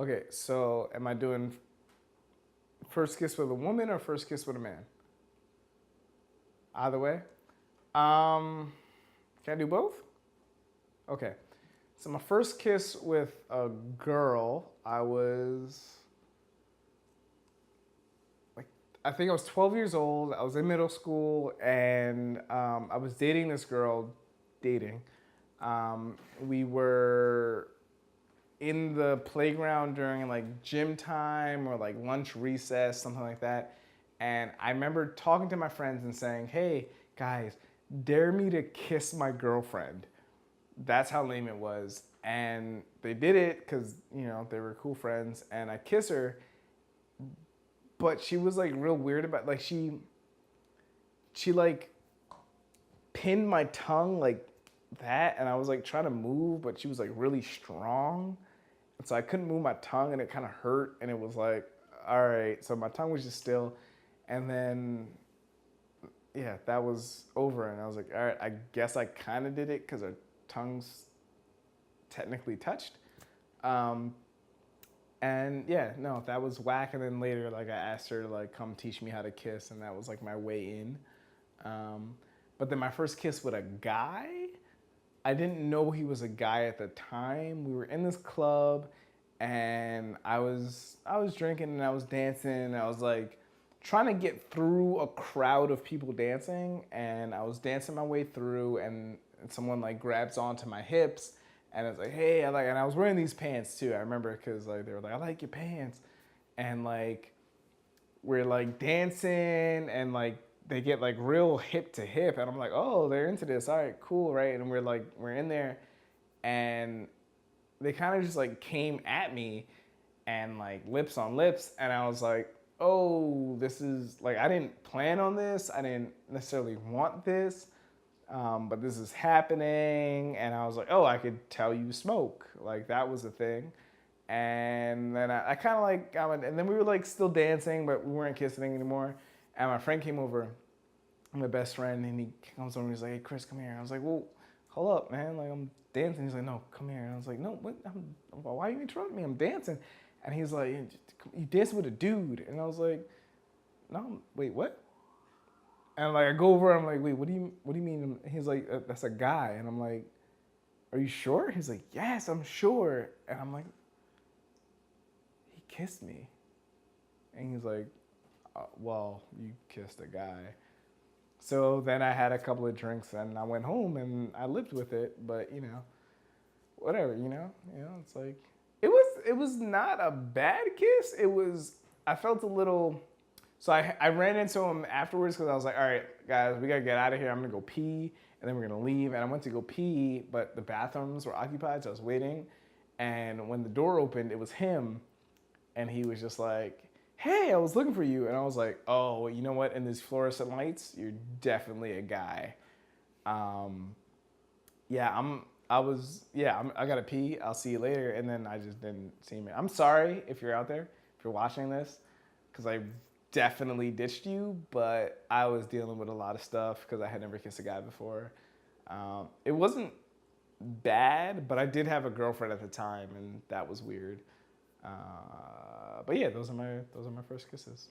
Okay, so am I doing first kiss with a woman or first kiss with a man? Either way. Can I do both? Okay. So my first kiss with a girl, I was like, I think I was 12 years old. I was in middle school, and I was dating this girl. Dating. We were in the playground during like gym time or like lunch recess, something like that. And I remember talking to my friends and saying, "Hey guys, dare me to kiss my girlfriend." That's how lame it was. And they did it because, they were cool friends. And I kiss her, but she was like real weird about like she like pinned my tongue like that, and I was like trying to move, but she was like really strong. And so I couldn't move my tongue, and it kind of hurt, and it was like, all right. So my tongue was just still, and then yeah, that was over, and I was like, all right, I guess I kind of did it because our tongues technically touched. Um, and yeah, no, that was whack. And then later, like I asked her to like come teach me how to kiss, and that was like my way in. Um, but then my first kiss with a guy, I didn't know he was a guy at the time. We were in this club, and I was drinking and I was dancing, and I was like trying to get through a crowd of people dancing, and I was dancing my way through, and someone like grabs onto my hips, and it's like, hey, and I was wearing these pants too. I remember because like they were like, I like your pants, and like we're like dancing, and like they get like real hip to hip, and I'm like, oh, they're into this. All right, cool, right? And we're in there, and they kind of just like came at me, and like lips on lips, and I was like, oh, this is like, I didn't plan on this. I didn't necessarily want this, but this is happening, and I was like, oh, I could tell you smoke. Like that was a thing. And then I kind of like, and then we were like still dancing, but we weren't kissing anymore. And my friend came over, my best friend, and he comes over and he's like, hey, Chris, come here. I was like, well, hold up, man. Like, I'm dancing. He's like, no, come here. And I was like, no, what? Why are you interrupting me? I'm dancing. And he's like, you dancing with a dude. And I was like, no, wait, what? And like, I go over, I'm like, wait, what do you mean? And he's like, that's a guy. And I'm like, are you sure? He's like, yes, I'm sure. And I'm like, he kissed me. And he's like, well, you kissed a guy. So then I had a couple of drinks and I went home and I lived with it. But whatever. It's like it was not a bad kiss. I felt a little. So I ran into him afterwards because I was like, all right, guys, we gotta get out of here. I'm gonna go pee, and then we're gonna leave. And I went to go pee, but the bathrooms were occupied, so I was waiting. And when the door opened, it was him, and he was just like, hey, I was looking for you. And I was like, oh, you know what? In these fluorescent lights, you're definitely a guy. Um, yeah, I gotta pee. I'll see you later. And then I just didn't see him. I'm sorry if you're out there, if you're watching this, because I definitely ditched you, but I was dealing with a lot of stuff because I had never kissed a guy before. It wasn't bad, but I did have a girlfriend at the time, and that was weird. But yeah, those are my first kisses.